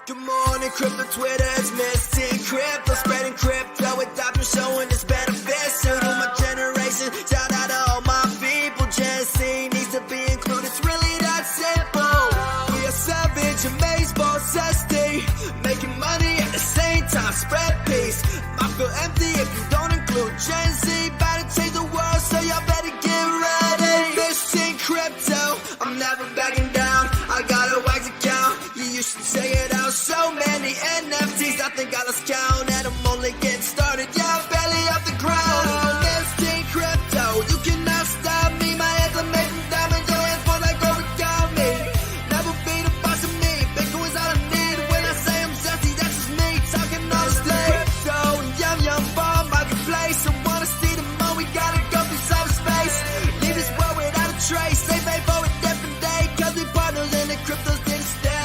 Good morning, crypto Twitter is missing crypto, spreading crypto with doctors showing its benefits to my generation. Shout out to all my people, Gen Z needs to be included. It's really that simple. We are savage, amazed, boss, SD, making money at the same time, spread peace. I feel empty if you don't include Gen Z. About to change the world, so y'all better get ready. Missing crypto, I'm never backing down. I got a wax account, you should say it out. So many NFTs, I think I lost count, and I'm only getting started. Yeah, I'm barely off the ground. Missing crypto, you cannot stop me. My hands are made from diamonds, your hands fall like origami. Never be the boss of me. Bitcoin's all I need. When I say I'm zesty, that's just me talking honestly. Crypto and yum bar marketplace. I wanna see the more we gotta go through cyberspace. Leave this world without a trace. They pay for a different day, cause we partners in the cryptos didn't stay.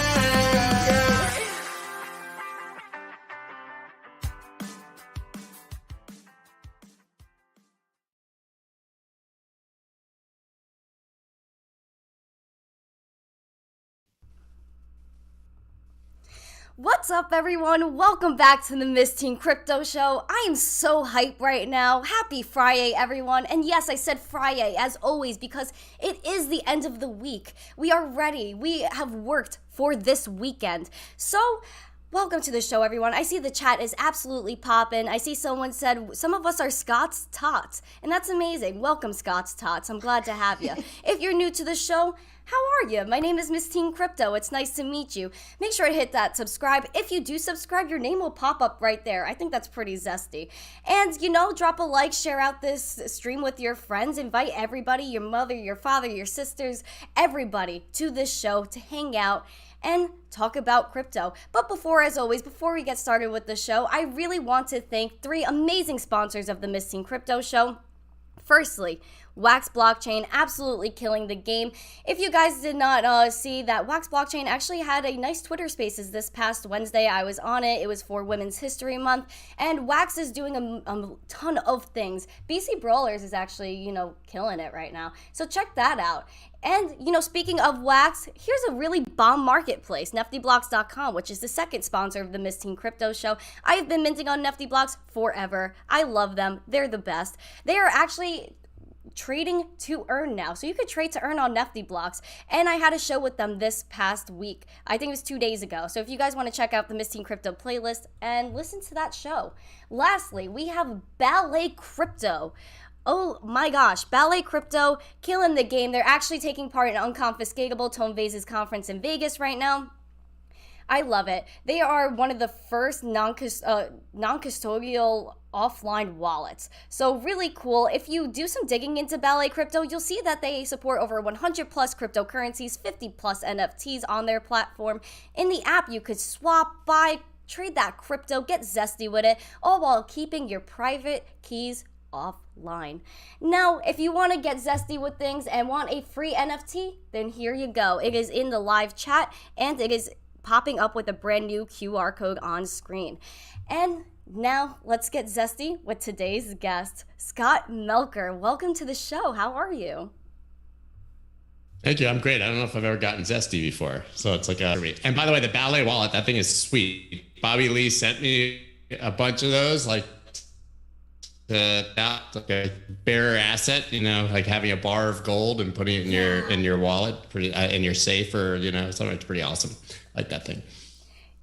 What's up, everyone? Welcome back to the Miss Teen Crypto Show. I am so hyped right now. Happy Friday, everyone. And yes, I said Friday, as always, because it is the end of the week. We are ready. We have worked for this weekend. So, welcome to the show, everyone. I see the chat is absolutely popping. I see someone said some of us are Scott's Tots, and that's amazing. Welcome, Scott's Tots. I'm glad to have you. If you're new to the show, how are you? My name is Miss Teen Crypto. It's nice to meet you. Make sure to hit that subscribe. If you do subscribe, your name will pop up right there. I think that's pretty zesty. And, drop a like, share out this stream with your friends, invite everybody, your mother, your father, your sisters, everybody to this show to hang out and talk about crypto. But before we get started with the show, I really want to thank 3 amazing sponsors of the Miss Teen Crypto Show. Firstly, Wax Blockchain, absolutely killing the game. If you guys did not see that, Wax Blockchain actually had a nice Twitter Spaces this past Wednesday. I was on it. It was for Women's History Month, and Wax is doing a ton of things. BC Brawlers is actually, killing it right now. So check that out. And, speaking of Wax, here's a really bomb marketplace, neftyblocks.com, which is the second sponsor of the Miss Teen Crypto Show. I have been minting on Nefty Blocks forever. I love them. They're the best. They are actually trading to earn now. So you could trade to earn on Nefty Blocks. And I had a show with them this past week. I think it was 2 days ago. So if you guys want to check out the Miss Teen Crypto playlist and listen to that show. Lastly, we have Ballet Crypto. Oh my gosh, Ballet Crypto, killing the game. They're actually taking part in Unconfiscatable, Tone Vase's conference in Vegas right now. I love it. They are one of the first non-custodial offline wallets. So really cool. If you do some digging into Ballet Crypto, you'll see that they support over 100 plus cryptocurrencies, 50 plus NFTs on their platform. In the app, you could swap, buy, trade that crypto, get zesty with it, all while keeping your private keys offline. Now, if you want to get zesty with things and want a free NFT, then here you go. It is in the live chat and it is popping up with a brand new QR code on screen. And now let's get zesty with today's guest, Scott Melker. Welcome to the show. How are you? Thank you. I'm great. I don't know if I've ever gotten zesty before. So it's like a treat. And by the way, the Ballet wallet, that thing is sweet. Bobby Lee sent me a bunch of those, like a bearer asset, like having a bar of gold and putting it in your wallet, in your safe, or something. It's pretty awesome. I like that thing.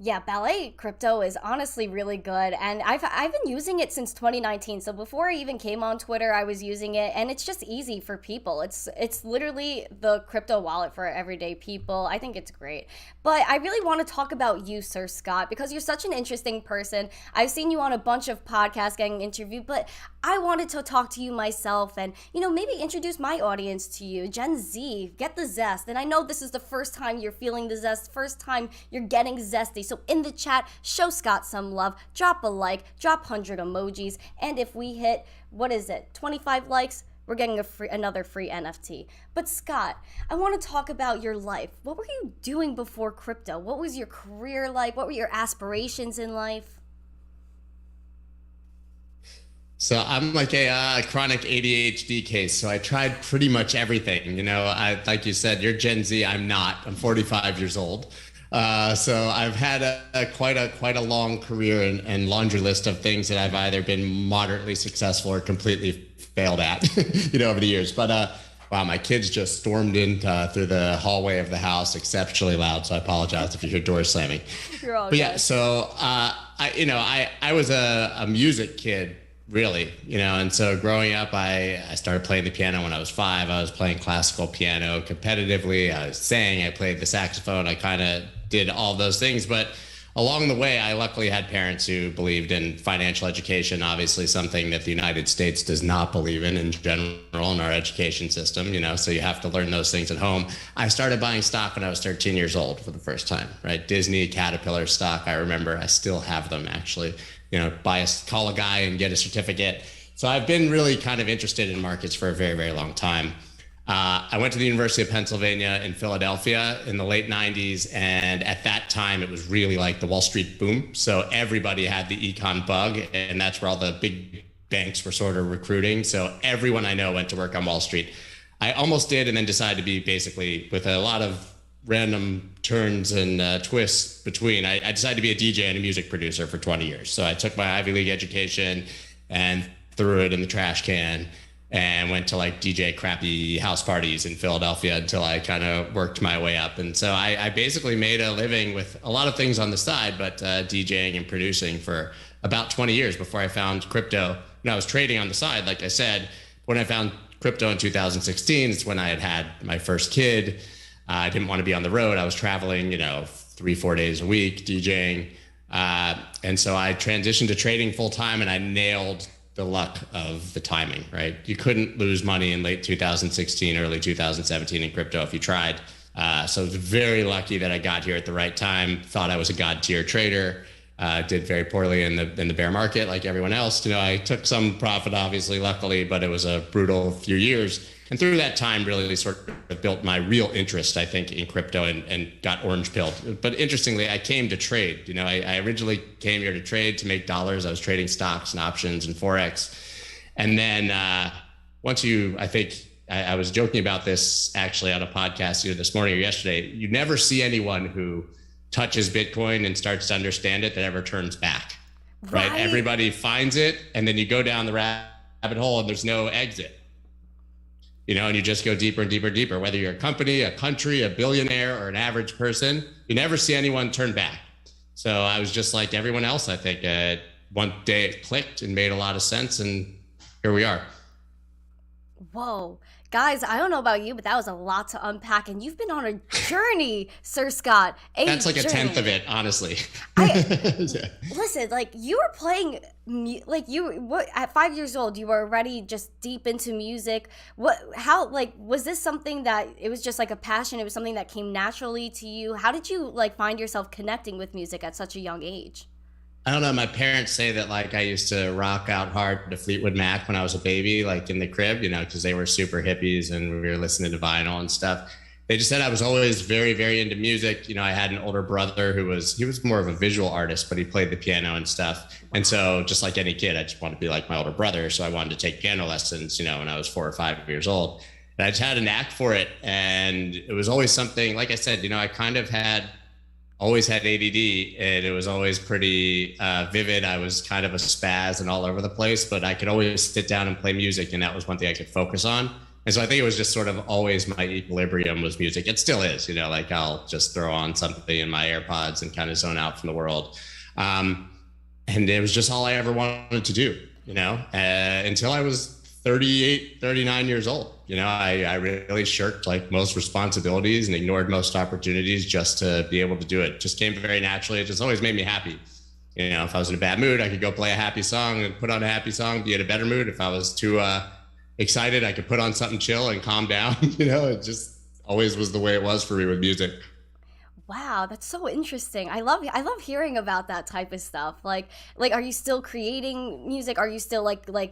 Yeah, Ballet Crypto is honestly really good, and I've been using it since 2019. So before I even came on Twitter, I was using it, and it's just easy for people. It's literally the crypto wallet for everyday people. I think it's great. But I really want to talk about you, Sir Scott, because you're such an interesting person. I've seen you on a bunch of podcasts getting interviewed, but I wanted to talk to you myself and, maybe introduce my audience to you. Gen Z, get the zest. And I know this is the first time you're feeling the zest, first time you're getting zesty. So in the chat, show Scott some love, drop a like, drop 100 emojis, and if we hit, 25 likes, we're getting another free NFT. But Scott, I want to talk about your life. What were you doing before crypto? What was your career like? What were your aspirations in life? So I'm like a chronic ADHD case. So I tried pretty much everything. Like you said, you're Gen Z. I'm not. I'm 45 years old. So I've had quite a long career and laundry list of things that I've either been moderately successful or completely failed at, over the years. But wow, my kids just stormed in through the hallway of the house exceptionally loud. So I apologize if you hear doors slamming. You're all But good. yeah, so I was a music kid, really, and so growing up, I started playing the piano when I was 5. I was playing classical piano competitively. I sang, I played the saxophone. I kind of did all those things. But along the way, I luckily had parents who believed in financial education, obviously something that the United States does not believe in general in our education system, so you have to learn those things at home. I started buying stock when I was 13 years old for the first time, right? Disney, Caterpillar stock, I remember. I still have them, actually. Call a guy and get a certificate. So I've been really kind of interested in markets for a very, very long time. I went to the University of Pennsylvania in Philadelphia in the late 90s. And at that time, it was really like the Wall Street boom. So everybody had the econ bug. And that's where all the big banks were sort of recruiting. So everyone I know went to work on Wall Street. I almost did, and then decided to be basically, with a lot of random turns and twists between, I decided to be a DJ and a music producer for 20 years. So I took my Ivy League education and threw it in the trash can and went to DJ crappy house parties in Philadelphia until I kind of worked my way up. And so I basically made a living with a lot of things on the side, but DJing and producing for about 20 years before I found crypto. And I was trading on the side, like I said. When I found crypto in 2016, it's when I had my first kid. I didn't want to be on the road. I was traveling, 3-4 days a week, DJing. And so I transitioned to trading full time, and I nailed the luck of the timing, right? You couldn't lose money in late 2016, early 2017 in crypto if you tried. So I was very lucky that I got here at the right time. Thought I was a god tier trader. Did very poorly in the bear market like everyone else. I took some profit, obviously, luckily, but it was a brutal few years. And through that time, really sort of built my real interest, I think, in crypto and got orange pilled. But interestingly, I came to trade. I originally came here to trade, to make dollars. I was trading stocks and options and Forex. And then I was joking about this actually on a podcast either this morning or yesterday. You never see anyone who touches Bitcoin and starts to understand it that ever turns back, right? Everybody finds it, and then you go down the rabbit hole and there's no exit. And you just go deeper and deeper and deeper, whether you're a company, a country, a billionaire, or an average person, you never see anyone turn back. So I was just like everyone else, I think. One day it clicked and made a lot of sense, and here we are. Whoa. Guys, I don't know about you, but that was a lot to unpack, and you've been on a journey, Sir Scott. That's like a tenth of it, honestly. Listen, you were playing, at 5 years old, you were already just deep into music. Was this something that, it was just like a passion, it was something that came naturally to you? How did you find yourself connecting with music at such a young age? I don't know. My parents say that I used to rock out hard to Fleetwood Mac when I was a baby, in the crib, because they were super hippies and we were listening to vinyl and stuff. They just said I was always very, very into music. I had an older brother he was more of a visual artist, but he played the piano and stuff. And so just like any kid, I just wanted to be like my older brother. So I wanted to take piano lessons, when I was 4 or 5 years old. And I just had a knack for it. And it was always something, like I said, I kind of always had ADD, and it was always pretty vivid. I was kind of a spaz and all over the place, but I could always sit down and play music, and that was one thing I could focus on. And so I think it was just sort of always my equilibrium was music. It still is, I'll just throw on something in my AirPods and kind of zone out from the world. And it was just all I ever wanted to do, until I was 38, 39 years old. I really shirked most responsibilities and ignored most opportunities just to be able to do it. Just came very naturally. It just always made me happy. If I was in a bad mood, I could go play a happy song and put on a happy song, be in a better mood. If I was too excited, I could put on something chill and calm down. It just always was the way it was for me with music. Wow, that's so interesting. I love hearing about that type of stuff. Are you still creating music? Are you still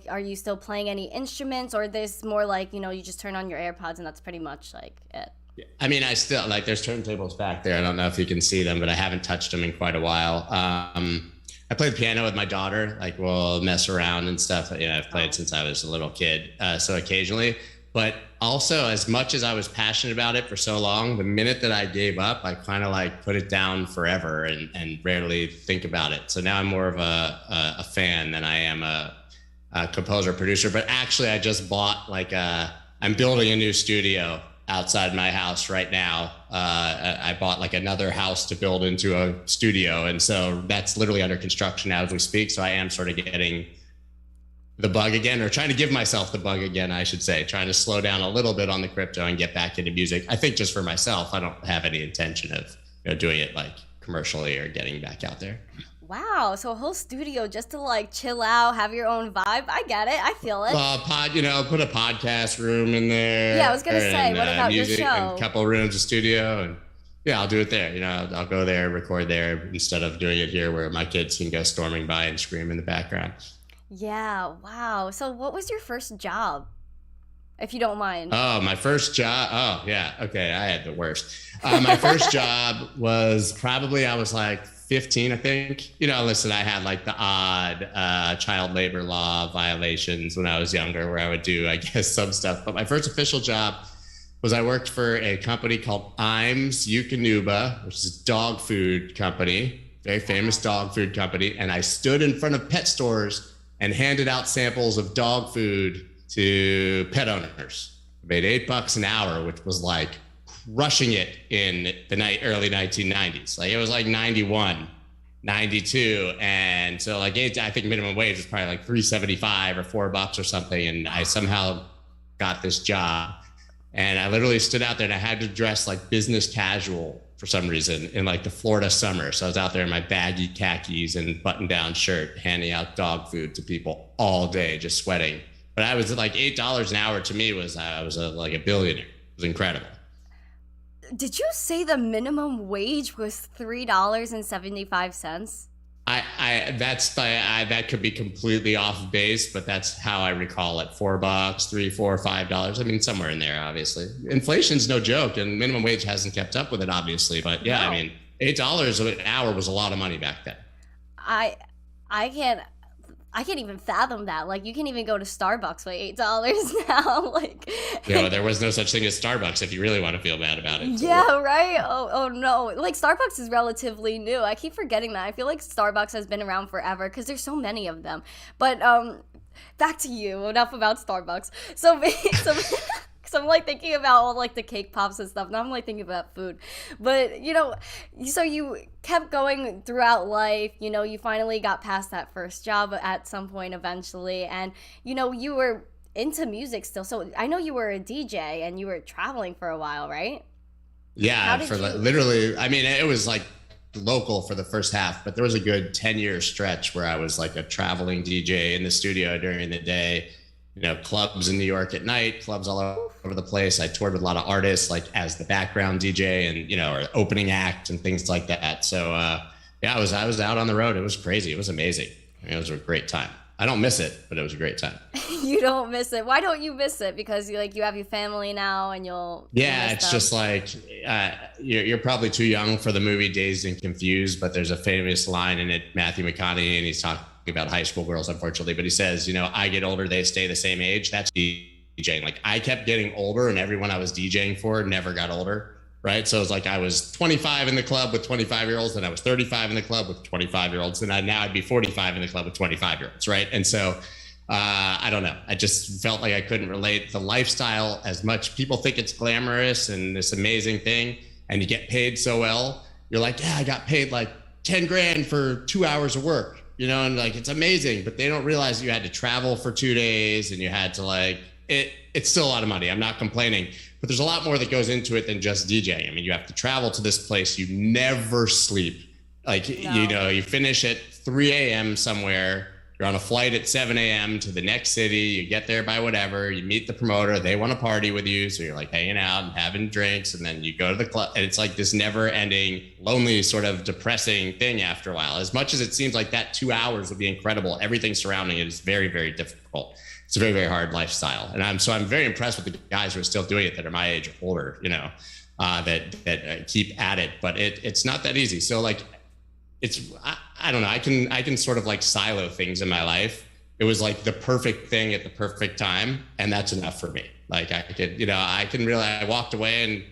are you still playing any instruments, or this more you just turn on your AirPods and that's pretty much it? I mean, I still there's turntables back there. I don't know if you can see them, but I haven't touched them in quite a while. I play the piano with my daughter. We'll mess around and stuff. I've played since I was a little kid. So occasionally, But also, as much as I was passionate about it for so long, the minute that I gave up, I kind of like put it down forever and rarely think about it. So now I'm more of a fan than I am a composer producer. But actually, I just bought I'm building a new studio outside my house right now. I bought like another house to build into a studio. And so that's literally under construction as we speak. So I am sort of getting the bug again, or trying to give myself the bug again, I should say, trying to slow down a little bit on the crypto and get back into music. I think just for myself, I don't have any intention of doing it like commercially or getting back out there. Wow, so a whole studio just to like chill out, have your own vibe. I get it. I feel it. Put a podcast room in there. Yeah, I was gonna say, what about your show? And a couple rooms of studio, and yeah, I'll do it there. I'll go there, record there instead of doing it here where my kids can go storming by and scream in the background. Yeah, wow. So what was your first job, if you don't mind? Oh, my first job. Oh, yeah. Okay, I had the worst. My first job was probably, I was like 15, I think. Listen, I had like the odd child labor law violations when I was younger where I would do, I guess, some stuff. But my first official job was I worked for a company called Imes Eukanuba, which is a dog food company, very famous dog food company. And I stood in front of pet stores and handed out samples of dog food to pet owners. I made $8 an hour, which was like crushing it in the early 1990s. Like it was like 91, 92. And so like I think minimum wage was probably like $3.75 or $4 or something. And I somehow got this job. And I literally stood out there and I had to dress like business casual for some reason in like the Florida summer. So I was out there in my baggy khakis and button-down shirt, handing out dog food to people all day, just sweating. But I was like $8 an hour to me was, I was like a billionaire. It was incredible. Did you say the minimum wage was $3.75? That could be completely off base, but that's how I recall it. $4, $3, $4, $5. I mean, somewhere in there, obviously. Inflation's no joke, and minimum wage hasn't kept up with it, obviously. But yeah, no. I mean, $8 an hour was a lot of money back then. I can't even fathom that. Like, you can't even go to Starbucks for $8 now. Like, there was no such thing as Starbucks if you really want to feel bad about it. Yeah, right? Oh no. Like, Starbucks is relatively new. I keep forgetting that. I feel like Starbucks has been around forever because there's so many of them. But back to you. Enough about Starbucks. So I'm like thinking about all like the cake pops and stuff. Now I'm like thinking about food. But so you kept going throughout life. You finally got past that first job at some point eventually. And you were into music still. So I know you were a DJ and you were traveling for a while, right? Yeah, literally. I mean, it was like local for the first half, but there was a good 10-year stretch where I was like a traveling DJ in the studio during the day. Clubs in New York at night, clubs all over the place. I toured with a lot of artists, like as the background DJ and, or opening act and things like that. So, I was out on the road. It was crazy. It was amazing. It was a great time. I don't miss it, but it was a great time. You don't miss it. Why don't you miss it? Because you have your family now and you'll it's them. Just like, you're probably too young for the movie Dazed and Confused, but there's a famous line in it, Matthew McConaughey, and he's talking about high school girls, unfortunately, but he says, I get older, they stay the same age. That's DJing. Like I kept getting older and everyone I was DJing for never got older. Right. So it's like I was 25 in the club with 25-year-olds and I was 35 in the club with 25-year-olds. And now I'd be 45 in the club with 25-year-olds. Right. And so I don't know. I just felt like I couldn't relate the lifestyle as much. People think it's glamorous and this amazing thing and you get paid so well. You're like, yeah, I got paid like 10 grand for 2 hours of work. And like, it's amazing, but they don't realize you had to travel for 2 days and you had to it's still a lot of money. I'm not complaining, but there's a lot more that goes into it than just DJing. I mean, you have to travel to this place. You never sleep. Like, no. You finish at 3 a.m. somewhere. You're on a flight at 7 a.m. to the next city. You get there by whatever. You meet the promoter. They want to party with you. So you're like hanging out and having drinks. And then you go to the club. And it's like this never ending, lonely, sort of depressing thing after a while. As much as it seems like that 2 hours would be incredible, everything surrounding it is very, very difficult. It's a very, very hard lifestyle. And I'm very impressed with the guys who are still doing it that are my age or older, that keep at it. But it's not that easy. So like, I don't know. I can sort of like silo things in my life. It was like the perfect thing at the perfect time. And that's enough for me. Like I could, I walked away and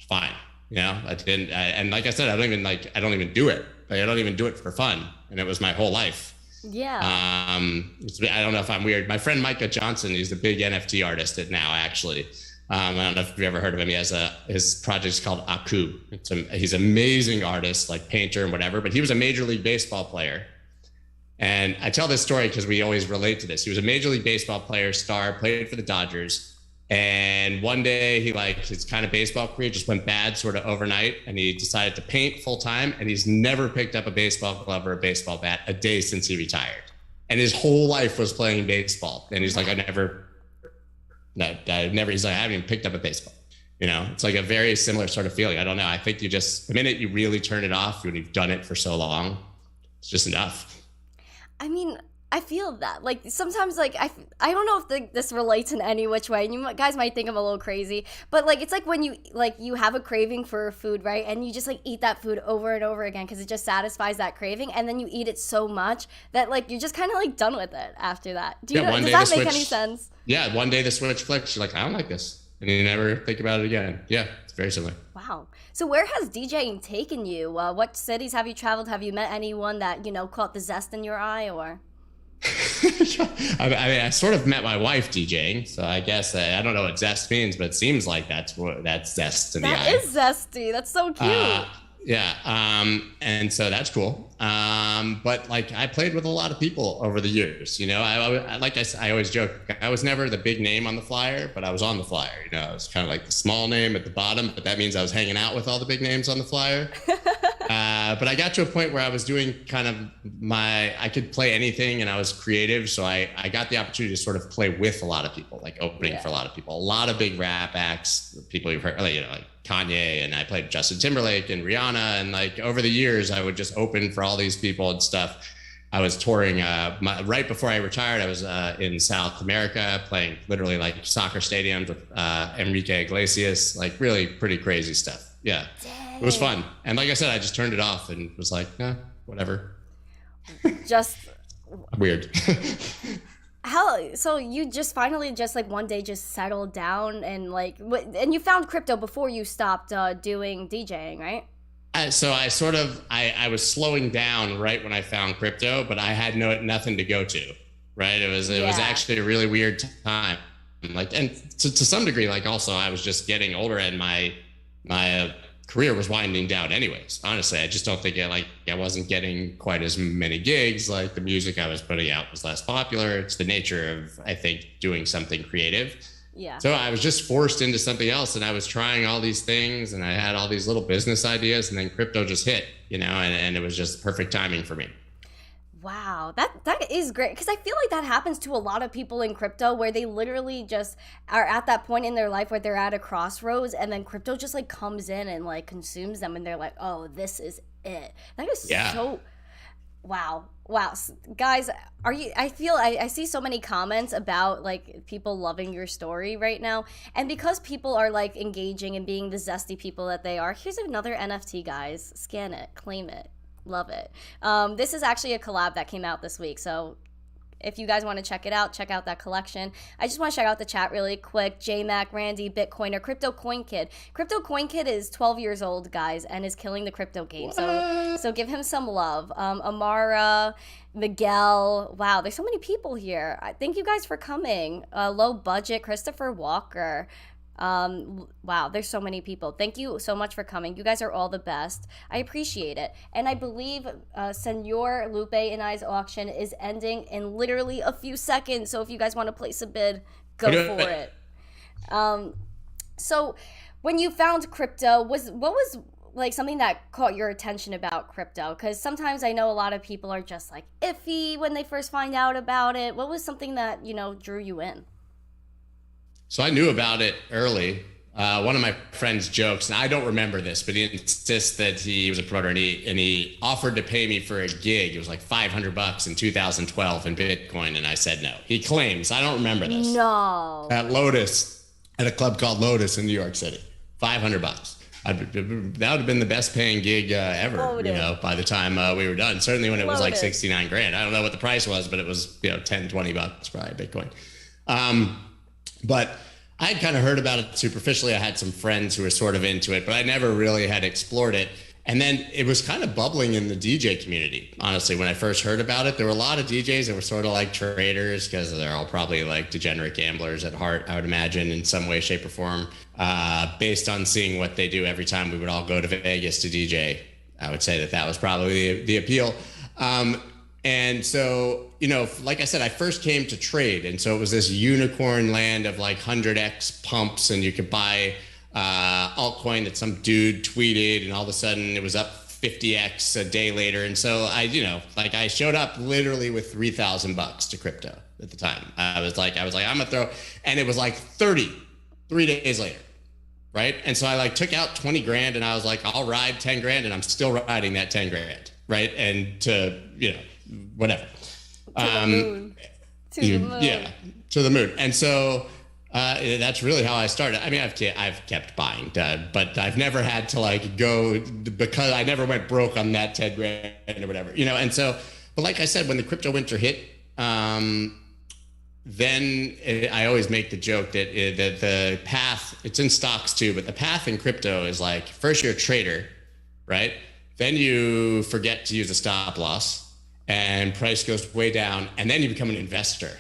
fine. I didn't, and like I said, I don't even do it. Like, I don't even do it for fun. And it was my whole life. Yeah. I don't know if I'm weird. My friend Micah Johnson, he's a big NFT artist now, actually. I don't know if you've ever heard of him. His project is called Aku. He's an amazing artist, like painter and whatever, but he was a Major League Baseball player. And I tell this story because we always relate to this. He was a Major League Baseball player, star, played for the Dodgers. And one day his kind of baseball career just went bad sort of overnight, and he decided to paint full time, and he's never picked up a baseball glove or a baseball bat a day since he retired. And his whole life was playing baseball. And he's like, he's like, I haven't even picked up a baseball. It's like a very similar sort of feeling. I don't know. I think the minute you really turn it off, when you've done it for so long, it's just enough. I mean, I feel that. Like, sometimes, like, I don't know if this relates in any which way, and you guys might think I'm a little crazy, but, like, it's like when you have a craving for food, right? And you just, like, eat that food over and over again because it just satisfies that craving, and then you eat it so much that, like, you're just kind of, like, done with it after that. Does that make any sense? Yeah, one day the switch flicks, you're like, I don't like this. And you never think about it again. Yeah, it's very similar. Wow. So where has DJing taken you? What cities have you traveled? Have you met anyone that, caught the zest in your eye, or... I sort of met my wife DJing, so I guess I don't know what zest means, but it seems like that's zest in the eye. That is zesty. That's so cute. And so that's cool. But like I played with a lot of people over the years. I always joke, I was never the big name on the flyer, but I was on the flyer. I was kind of like the small name at the bottom, but that means I was hanging out with all the big names on the flyer. But I got to a point where I was doing I could play anything, and I was creative. So I got the opportunity to sort of play with a lot of people, like opening for a lot of people, a lot of big rap acts, people you've heard, like Kanye, and I played Justin Timberlake and Rihanna. And like over the years, I would just open for all these people and stuff. I was touring, right before I retired, I was in South America playing literally like soccer stadiums with Enrique Iglesias, like really pretty crazy stuff. Yeah. Dang. It was fun. And like I said, I just turned it off and was like, whatever. Just weird. So you just finally just like one day just settled down and and you found crypto before you stopped doing DJing, right? So I was slowing down right when I found crypto, but I had nothing to go to, right? It was actually a really weird time. Like, and to some degree, like also I was just getting older and my career was winding down anyways. Honestly, I just don't think I wasn't getting quite as many gigs. Like the music I was putting out was less popular. It's the nature of, I think, doing something creative. Yeah. So I was just forced into something else, and I was trying all these things, and I had all these little business ideas, and then crypto just hit, and it was just perfect timing for me. Wow, that is great, because I feel like that happens to a lot of people in crypto, where they literally just are at that point in their life where they're at a crossroads, and then crypto just like comes in and like consumes them, and they're like, oh, this is it. That is so wow. Guys, I see so many comments about like people loving your story right now, and because people are like engaging and being the zesty people that they are, here's another NFT, guys. Scan it, claim it. Love it. This is actually a collab that came out this week, so if you guys want to check it out, check out that collection. I just want to check out the chat really quick. J-Mac, Randy, Bitcoiner, Crypto Coin Kid. Crypto Coin Kid is 12 years old, guys, and is killing the crypto game. So give him some love. Amara, Miguel. Wow, there's so many people here. Thank you guys for coming. Low Budget, Christopher Walker. Wow, there's so many people. Thank you so much for coming. You guys are all the best. I appreciate it. And I believe Senor Lupe and I's auction is ending in literally a few seconds. So if you guys want to place a bid, go for it. So when you found crypto, what was like something that caught your attention about crypto? Because sometimes I know a lot of people are just like iffy when they first find out about it. What was something that, drew you in? So I knew about it early. One of my friends jokes, and I don't remember this, but he insists that he was a promoter and he offered to pay me for a gig. It was like $500 in 2012 in Bitcoin, and I said no. He claims, I don't remember this. No. At Lotus, at a club called Lotus in New York City, $500. That would have been the best paying gig ever, by the time we were done. Certainly when it was like 69 grand. I don't know what the price was, but it was, $10, $20 probably Bitcoin. But I had kind of heard about it superficially. I had some friends who were sort of into it, but I never really had explored it. And then it was kind of bubbling in the DJ community. Honestly, when I first heard about it, there were a lot of DJs that were sort of like traders, because they're all probably like degenerate gamblers at heart, I would imagine, in some way, shape, or form, based on seeing what they do every time we would all go to Vegas to DJ. I would say that was probably the appeal. And so, like I said, I first came to trade. And so it was this unicorn land of like 100x pumps, and you could buy altcoin that some dude tweeted, and all of a sudden it was up 50x a day later. And so I showed up literally with $3,000 to crypto at the time. I was like, I'm gonna throw, and it was like 3 days later. Right. And so I took out 20 grand, and I was like, I'll ride 10 grand, and I'm still riding that 10 grand. Right. And to, whatever. To the moon. Yeah. To the moon. And so, that's really how I started. I mean, I've kept buying, but I've never had to go, because I never went broke on that 10 grand or whatever, And so, but like I said, when the crypto winter hit, then I always make the joke that the path, it's in stocks too, but the path in crypto is first you're a trader, right? Then you forget to use a stop loss, and price goes way down, and then you become an investor.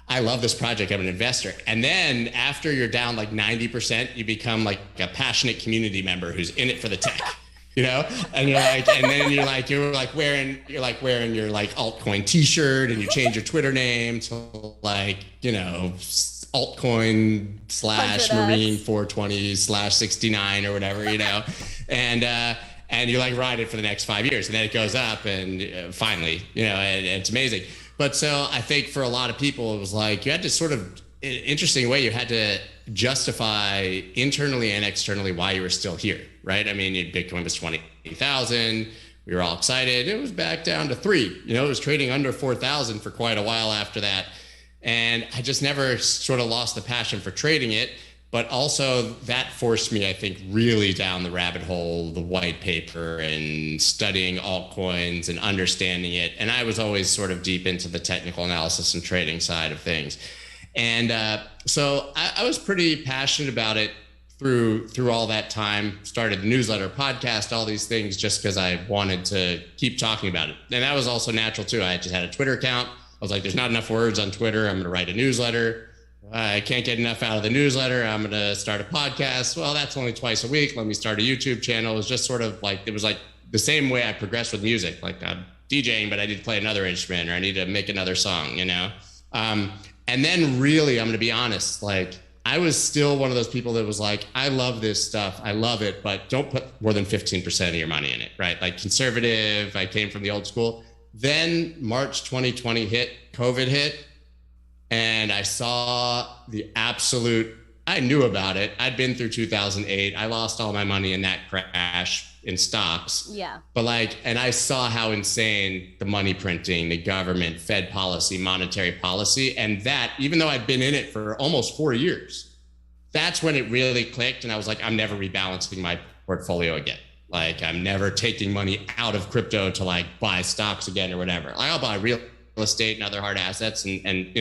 I love this project, I'm an investor. And then after you're down 90%, you become a passionate community member who's in it for the tech, And you're and then you're wearing your altcoin t-shirt, and you change your Twitter name to altcoin / Marine 420 / 69 or whatever, and you ride it for the next 5 years, and then it goes up, and finally, and it's amazing. But so I think for a lot of people, it was you had to sort of, in an interesting way, you had to justify internally and externally why you were still here, right? I mean, Bitcoin was 20,000. We were all excited. It was back down to 3. It was trading under 4,000 for quite a while after that. And I just never sort of lost the passion for trading it. But also that forced me, I think, really down the rabbit hole, the white paper and studying altcoins and understanding it. And I was always sort of deep into the technical analysis and trading side of things. And so I was pretty passionate about it through all that time. Started the newsletter, podcast, all these things, just because I wanted to keep talking about it. And that was also natural too. I just had a Twitter account. I was like, there's not enough words on Twitter. I'm going to write a newsletter. I can't get enough out of the newsletter. I'm going to start a podcast. Well, that's only twice a week. Let me start a YouTube channel. It was just sort of it was the same way I progressed with music. I'm DJing, but I need to play another instrument, or I need to make another song, And then really, I'm going to be honest, I was still one of those people that was I love this stuff. I love it, but don't put more than 15% of your money in it, right? Conservative. I came from the old school. Then March 2020 hit, COVID hit. And I saw I knew about it. I'd been through 2008. I lost all my money in that crash in stocks. Yeah. But and I saw how insane the money printing, the government, Fed policy, monetary policy, and that, even though I'd been in it for almost 4 years, that's when it really clicked. And I was I'm never rebalancing my portfolio again. I'm never taking money out of crypto to buy stocks again or whatever. I'll buy real estate and other hard assets and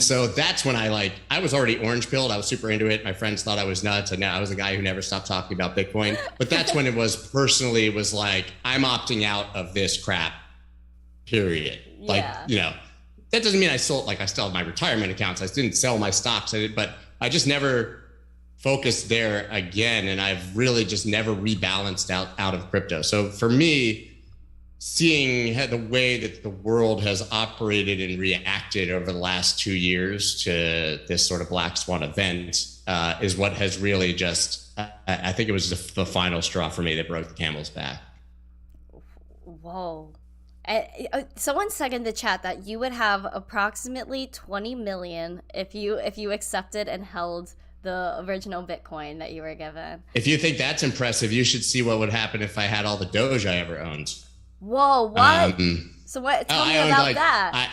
so that's when I was already orange pilled. I was super into it. My friends thought I was nuts. And now I was a guy who never stopped talking about Bitcoin. But that's when it was personally, I'm opting out of this crap, period. Yeah. That doesn't mean I still have my retirement accounts. I didn't sell my stocks, but I just never focused there again. And I've really just never rebalanced out of crypto. So for me, seeing the way that the world has operated and reacted over the last 2 years to this sort of black swan event is what has really just, I think it was the final straw for me that broke the camel's back. Whoa. Someone said in the chat that you would have approximately 20 million if you accepted and held the original Bitcoin that you were given. If you think that's impressive, you should see what would happen if I had all the Doge I ever owned. Whoa, what? So what? Tell me about that.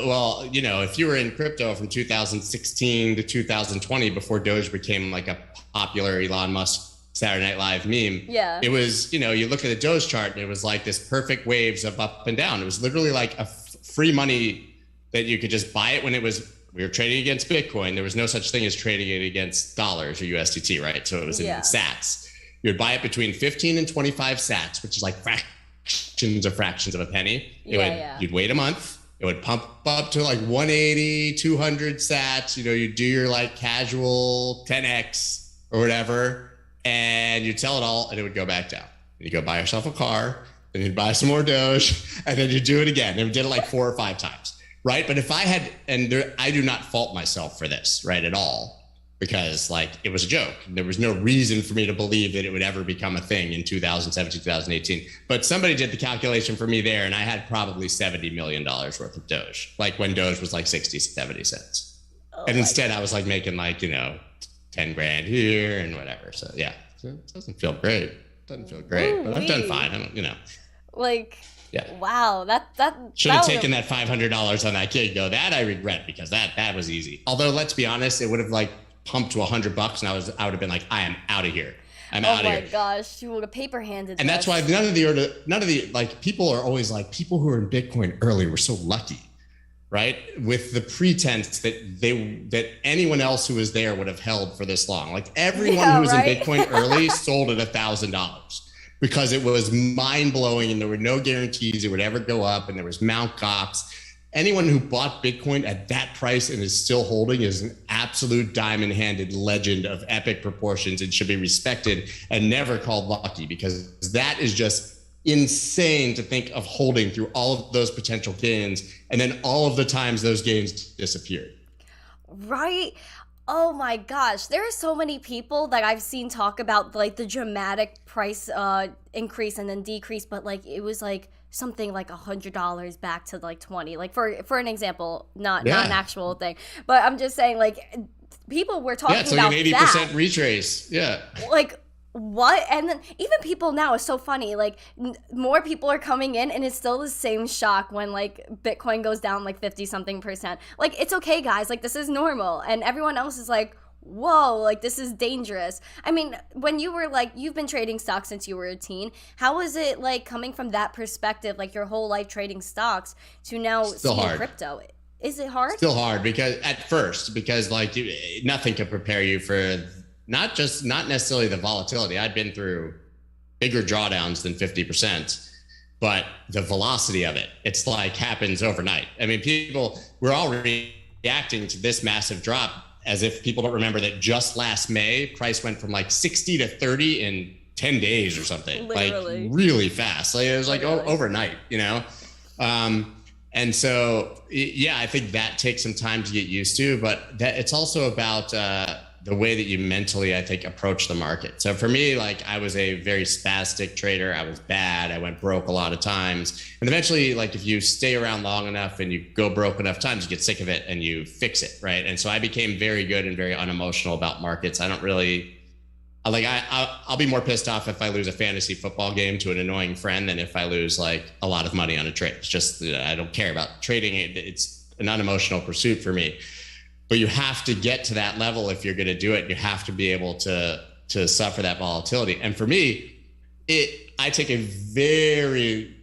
Well, if you were in crypto from 2016 to 2020, before Doge became a popular Elon Musk Saturday Night Live meme, yeah, it was, you look at the Doge chart and it was this perfect waves of up and down. It was literally a free money that you could just buy it when it was we were trading against Bitcoin. There was no such thing as trading it against dollars or USDT, right? So it was in sats. You would buy it between 15 and 25 sats, which is like fractions of a penny. You'd wait a month. It would pump up to like 180, 200 sats. You'd do your like casual 10x or whatever, and you'd sell it all, and it would go back down. And you go buy yourself a car, then you'd buy some more Doge, and then you do it again. And we did it like 4 or 5 times, right? But if I had, I do not fault myself for this, right, at all. Because like it was a joke. There was no reason for me to believe that it would ever become a thing in 2017, 2018. But somebody did the calculation for me there, and I had probably $70 million worth of Doge, like when Doge was like 60, 70 cents. And instead I was like making like, 10 grand here and whatever. So yeah, so it doesn't feel great. But I've done fine. I don't, Wow, that should have taken that $500 on that gig though. That I regret, because that was easy. Although let's be honest, it would have like pumped to $100 and I would have been like, I am out of here. I'm out of here. Oh my gosh, you would have paper handed. And that's why none of the like people are always like, people who are in Bitcoin early were so lucky, right? With the pretense that anyone else who was there would have held for this long. Like everyone who was in Bitcoin early sold at $1,000 because it was mind blowing and there were no guarantees it would ever go up, and there was Mt. Gox. Anyone who bought Bitcoin at that price and is still holding is an absolute diamond-handed legend of epic proportions and should be respected and never called lucky, because that is just insane to think of holding through all of those potential gains and then all of the times those gains disappeared. Right? Oh my gosh, there are so many people that I've seen talk about like the dramatic price increase and then decrease, but like it was like something like $100 back to like 20, like for an example, not an actual thing, but I'm just saying like people were talking it's about like an 80% retrace. Like what? And then even people now, is so funny, like more people are coming in and it's still the same shock when like Bitcoin goes down like 50 something percent. Like it's okay guys, like this is normal, and everyone else is like, whoa, like this is dangerous. I mean, when you were like, you've been trading stocks since you were a teen, how was it like coming from that perspective, like your whole life trading stocks, to now seeing crypto? Is it hard? Still hard, because like nothing can prepare you for not necessarily the volatility. I'd been through bigger drawdowns than 50%, but the velocity of it, it's like happens overnight. I mean, we're all reacting to this massive drop as if people don't remember that just last May, price went from like 60 to 30 in 10 days or something. Literally. Like really fast. Like it was like overnight, and so, I think that takes some time to get used to, but that it's also about the way that you mentally, I think, approach the market. So for me, like I was a very spastic trader. I was bad. I went broke a lot of times. And eventually, like if you stay around long enough and you go broke enough times, you get sick of it and you fix it, right? And so I became very good and very unemotional about markets. I don't really, I'll be more pissed off if I lose a fantasy football game to an annoying friend than if I lose like a lot of money on a trade. It's just, I don't care about trading. It's an unemotional pursuit for me. But you have to get to that level if you're going to do it. You have to be able to suffer that volatility. And for me, I take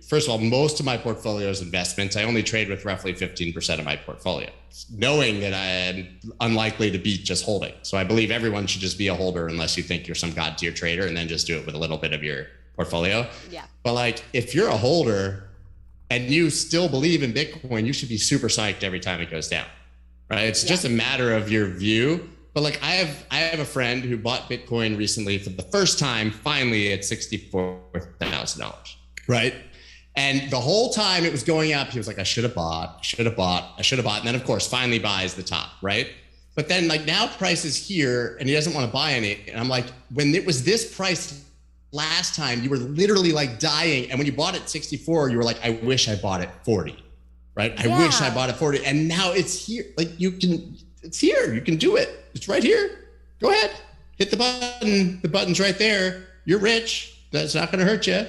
first of all, most of my portfolio is investments. I only trade with roughly 15% of my portfolio, knowing that I am unlikely to beat just holding. So I believe everyone should just be a holder unless you think you're some god tier trader, and then just do it with a little bit of your portfolio. Yeah. But like if you're a holder and you still believe in Bitcoin, you should be super psyched every time it goes down. Right. It's just a matter of your view. But like I have a friend who bought Bitcoin recently for the first time, finally at $64,000. Right. And the whole time it was going up, he was like, I should have bought. And then of course, finally buys the top. Right. But then like now price is here and he doesn't want to buy any. And I'm like, when it was this price last time, you were literally like dying. And when you bought it 64, you were like, I wish I bought it 40. Right. I wish I bought it 40. And now it's here. Like it's here. You can do it. It's right here. Go ahead. Hit the button. The button's right there. You're rich. That's not going to hurt you.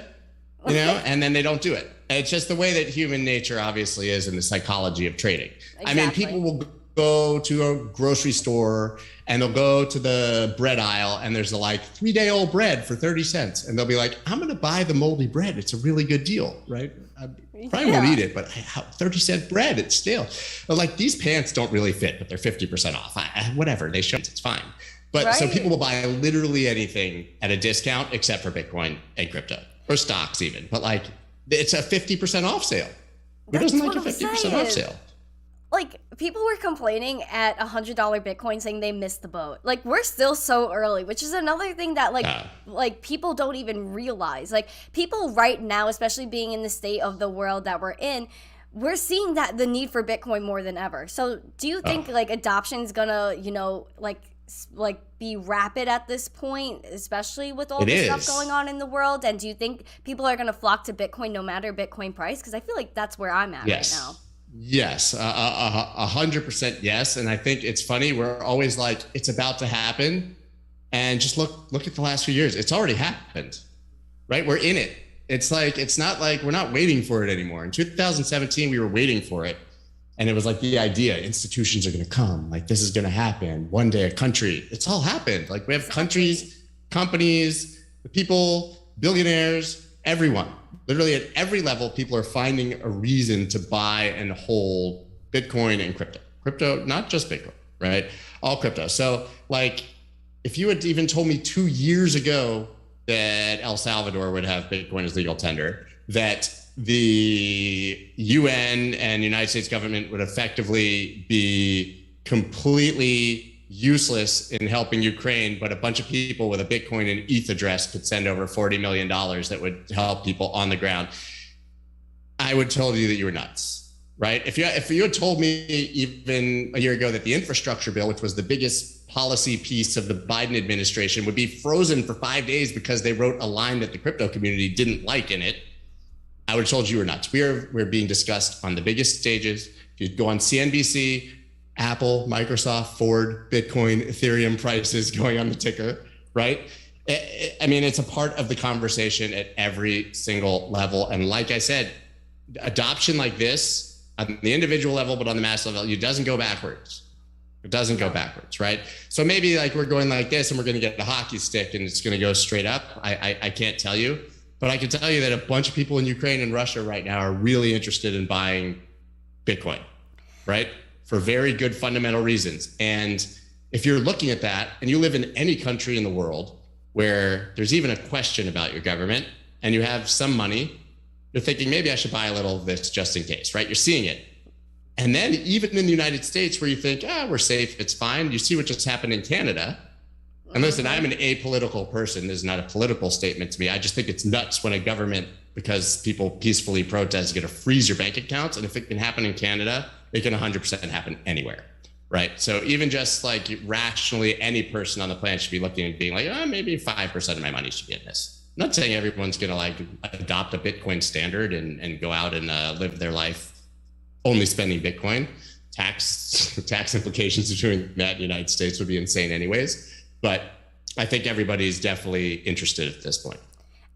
And then they don't do it. And it's just the way that human nature obviously is in the psychology of trading. Exactly. I mean, people will go to a grocery store and they'll go to the bread aisle and there's a like 3-day-old bread for 30 cents. And they'll be like, I'm going to buy the moldy bread. It's a really good deal, right? I probably won't eat it, but 30-cent bread, it's stale. But like these pants don't really fit, but they're 50% off. Whatever, they show it's fine. But so people will buy literally anything at a discount except for Bitcoin and crypto or stocks even. But like it's a 50% off sale. Who doesn't like a 50% off sale? Like, people were complaining at $100 Bitcoin saying they missed the boat. Like, we're still so early, which is another thing that, like people don't even realize. Like, people right now, especially being in the state of the world that we're in, we're seeing that the need for Bitcoin more than ever. So, do you think, like, adoption's gonna, you know, like be rapid at this point, especially with all this stuff going on in the world? And do you think people are gonna flock to Bitcoin no matter Bitcoin price? Because I feel like that's where I'm at right now. Yes, 100% yes. And I think it's funny. We're always like, it's about to happen. And just look at the last few years. It's already happened, right? We're in it. It's like, it's not like we're not waiting for it anymore. In 2017, we were waiting for it. And it was like the idea, institutions are going to come. Like this is going to happen. One day a country, it's all happened. Like we have countries, companies, the people, billionaires, everyone. Literally at every level, people are finding a reason to buy and hold Bitcoin and crypto. Crypto, not just Bitcoin, right? All crypto. So like, if you had even told me 2 years ago that El Salvador would have Bitcoin as legal tender, that the UN and United States government would effectively be completely useless in helping Ukraine, but a bunch of people with a Bitcoin and ETH address could send over $40 million that would help people on the ground, I would tell you that you were nuts, right? If you had told me even a year ago that the infrastructure bill, which was the biggest policy piece of the Biden administration, would be frozen for 5 days because they wrote a line that the crypto community didn't like in it, I would have told you were nuts. We're being discussed on the biggest stages. If you go on CNBC, Apple, Microsoft, Ford, Bitcoin, Ethereum prices going on the ticker, right? I mean, it's a part of the conversation at every single level. And like I said, adoption like this on the individual level, but on the mass level, it doesn't go backwards. It doesn't go backwards, right? So maybe like we're going like this and we're going to get a hockey stick and it's going to go straight up. I can't tell you, but I can tell you that a bunch of people in Ukraine and Russia right now are really interested in buying Bitcoin, right? For very good fundamental reasons. And if you're looking at that and you live in any country in the world where there's even a question about your government and you have some money, you're thinking, maybe I should buy a little of this just in case, right? You're seeing it. And then even in the United States where you think, we're safe, it's fine. You see what just happened in Canada. And listen, I'm an apolitical person. This is not a political statement to me. I just think it's nuts when a government, because people peacefully protest, get to freeze your bank accounts. And if it can happen in Canada, it can 100% happen anywhere, right? So even just like rationally, any person on the planet should be looking and being like, maybe 5% of my money should be in this. I'm not saying everyone's going to like adopt a Bitcoin standard and go out and live their life only spending Bitcoin. Tax implications of doing that in the United States would be insane anyways. But I think everybody's definitely interested at this point.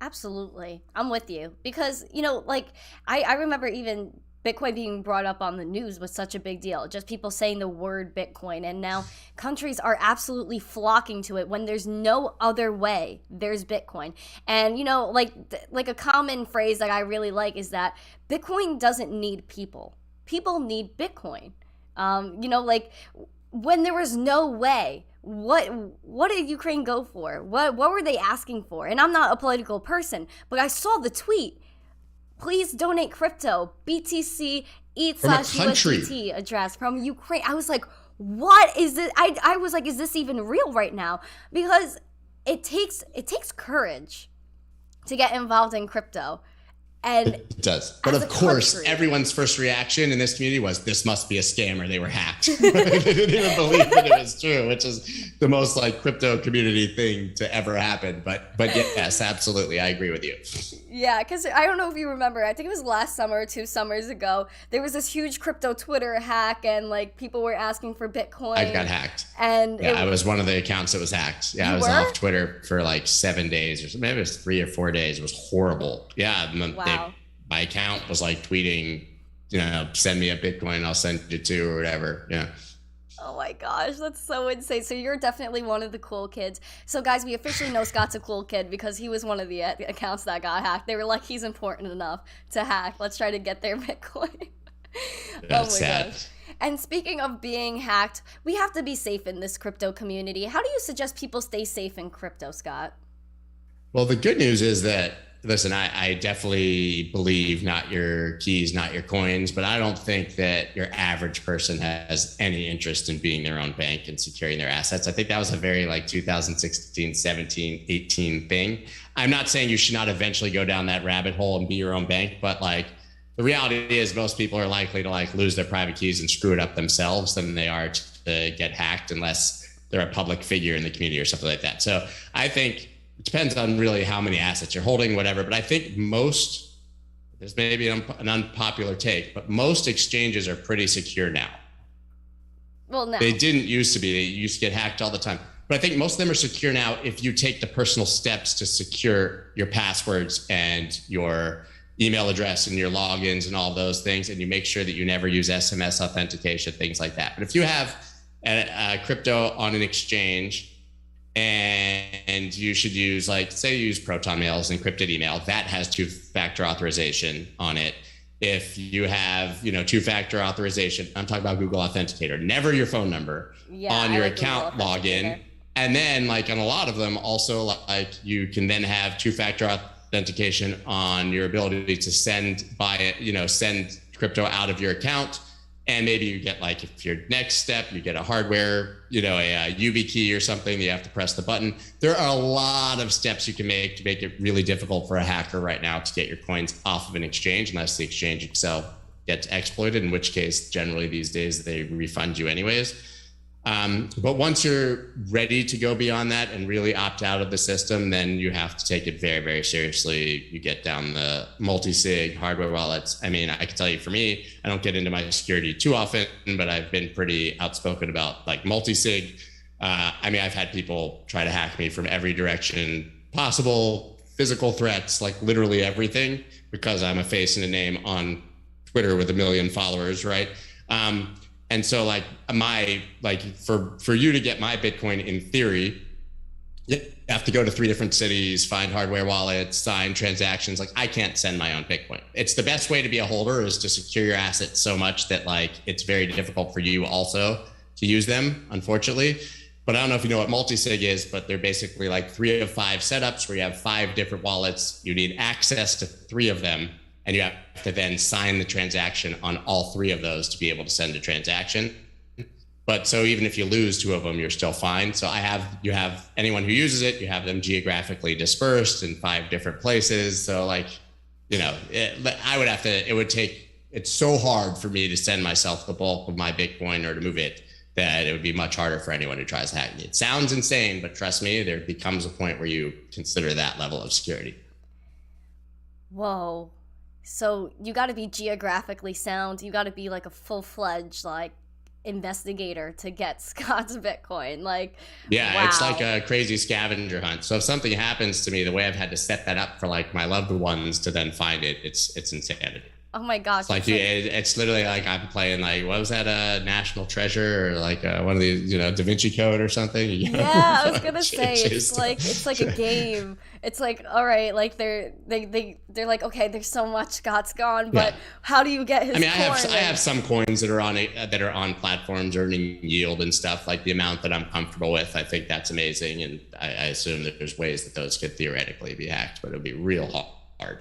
Absolutely. I'm with you. Because, you know, like I remember even Bitcoin being brought up on the news was such a big deal. Just people saying the word Bitcoin. And now countries are absolutely flocking to it when there's no other way. There's Bitcoin. And, you know, like a common phrase that I really like is that Bitcoin doesn't need people. People need Bitcoin. You know, like when there was no way, what did Ukraine go for? What were they asking for? And I'm not a political person, but I saw the tweet. Please donate crypto, BTC, ETH/USDT address from Ukraine. I was like, what is this? I was like, is this even real right now? Because it takes courage to get involved in crypto. And it does. But of course, everyone's first reaction in this community was, this must be a scam or they were hacked. They didn't even believe that it was true, which is the most like crypto community thing to ever happen. But yes, absolutely. I agree with you. Yeah, because I don't know if you remember, I think it was last summer or 2 summers ago, there was this huge crypto Twitter hack and like people were asking for Bitcoin. I got hacked. And yeah, I was one of the accounts that was hacked. Yeah, I was off Twitter for like 7 days or something. Maybe it was 3 or 4 days. It was horrible. Yeah. Wow. My account was like tweeting, you know, send me a Bitcoin, I'll send you 2 or whatever. Yeah. Oh my gosh, that's so insane. So you're definitely one of the cool kids. So guys, we officially know Scott's a cool kid because he was one of the accounts that got hacked. They were like, he's important enough to hack. Let's try to get their Bitcoin. That's Oh my sad. gosh. And speaking of being hacked, we have to be safe in this crypto community. How do you suggest people stay safe in crypto, Scott? Well, the good news is that, listen, I definitely believe not your keys, not your coins, but I don't think that your average person has any interest in being their own bank and securing their assets. I think that was a very like 2016, 17, 18 thing. I'm not saying you should not eventually go down that rabbit hole and be your own bank, but like the reality is most people are likely to like lose their private keys and screw it up themselves than they are to get hacked unless they're a public figure in the community or something like that. So I think it depends on really how many assets you're holding, whatever. But I think most, there's maybe an unpopular take, but most exchanges are pretty secure now. Well, no. They didn't used to be. They used to get hacked all the time. But I think most of them are secure now if you take the personal steps to secure your passwords and your email address and your logins and all those things, and you make sure that you never use SMS authentication, things like that. But if you have a crypto on an exchange, and you should use, like, say you use Proton Mail as encrypted email, that has two-factor authorization on it. If you have, two-factor authorization, I'm talking about Google Authenticator, never your phone number on your account login. And then like on a lot of them also, like you can then have two-factor authentication on your ability to send crypto out of your account. And maybe you get, like, if your next step, you get a hardware, a YubiKey or something, you have to press the button. There are a lot of steps you can make to make it really difficult for a hacker right now to get your coins off of an exchange, unless the exchange itself gets exploited, in which case, generally these days, they refund you anyways. But once you're ready to go beyond that and really opt out of the system, then you have to take it very, very seriously. You get down the multi-sig hardware wallets. I mean, I can tell you for me, I don't get into my security too often, but I've been pretty outspoken about like multi-sig. I've had people try to hack me from every direction possible, physical threats, like literally everything, because I'm a face and a name on Twitter with 1 million followers, right? And so for you to get my Bitcoin, in theory, you have to go to 3 different cities, find hardware wallets, sign transactions. Like, I can't send my own Bitcoin. It's the best way to be a holder is to secure your assets so much that like it's very difficult for you also to use them, unfortunately. But I don't know if you know what multi-sig is, but they're basically like 3 of 5 setups where you have 5 different wallets. You need access to 3 of them, and you have to then sign the transaction on all 3 of those to be able to send a transaction. But so even if you lose 2 of them, you're still fine. So you have anyone who uses it, you have them geographically dispersed in 5 different places. So it's so hard for me to send myself the bulk of my Bitcoin or to move it, that it would be much harder for anyone who tries to hack me. It sounds insane, but trust me, there becomes a point where you consider that level of security. Whoa. So you got to be geographically sound. You got to be like a full-fledged like investigator to get Scott's Bitcoin. Like, yeah, wow. It's like a crazy scavenger hunt. So if something happens to me, the way I've had to set that up for like my loved ones to then find it, it's insanity. Oh my gosh. It's literally like I'm playing like, what was that, National Treasure, or like one of these, Da Vinci Code or something? Yeah, I was gonna say it's like a game. It's like, all right, like they're like, okay, there's so much Scott's gone, but how do you get his? I have some coins that are on platforms earning yield and stuff. Like the amount that I'm comfortable with, I think that's amazing, and I assume that there's ways that those could theoretically be hacked, but it would be real hard.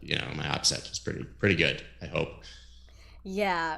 My OPSEC is pretty good, I hope. Yeah.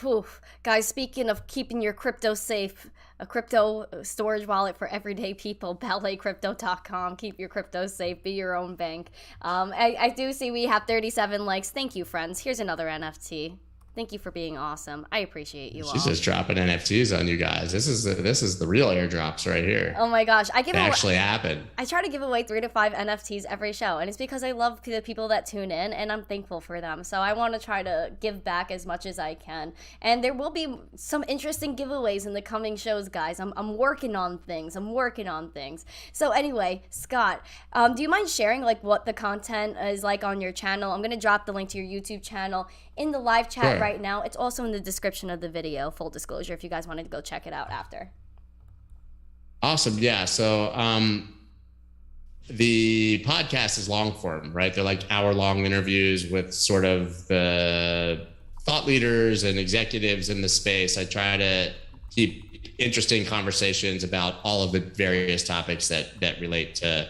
Whew. Guys, speaking of keeping your crypto safe, a crypto storage wallet for everyday people, balletcrypto.com. Keep your crypto safe. Be your own bank. I do see we have 37 likes. Thank you, friends. Here's another NFT. Thank you for being awesome. I appreciate you all. She's just dropping NFTs on you guys. This is the real airdrops right here. Oh my gosh. It actually happened. I try to give away 3 to 5 NFTs every show, and it's because I love the people that tune in, and I'm thankful for them. So I want to try to give back as much as I can. And there will be some interesting giveaways in the coming shows, guys. I'm working on things. So anyway, Scott, do you mind sharing like what the content is like on your channel? I'm going to drop the link to your YouTube channel in the live chat Sure. right now. It's also in the description of the video, full disclosure, if you guys wanted to go check it out after. Awesome. Yeah. So the podcast is long form, right? They're like hour-long interviews with sort of the thought leaders and executives in the space. I try to keep interesting conversations about all of the various topics that relate to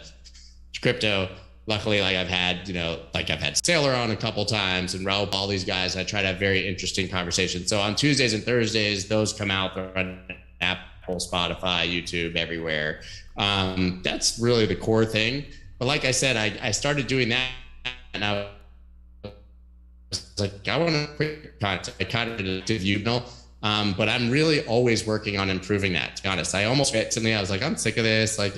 crypto. Luckily, like I've had Sailor on a couple times and Raul, all these guys. I try to have very interesting conversations. So on Tuesdays and Thursdays, those come out. They're on Apple, Spotify, YouTube, everywhere. That's really the core thing. But like I said, I started doing that, and I was like, I want to quit content. I kind of did, but I'm really always working on improving that. To be honest, I almost recently I was like, I'm sick of this. Like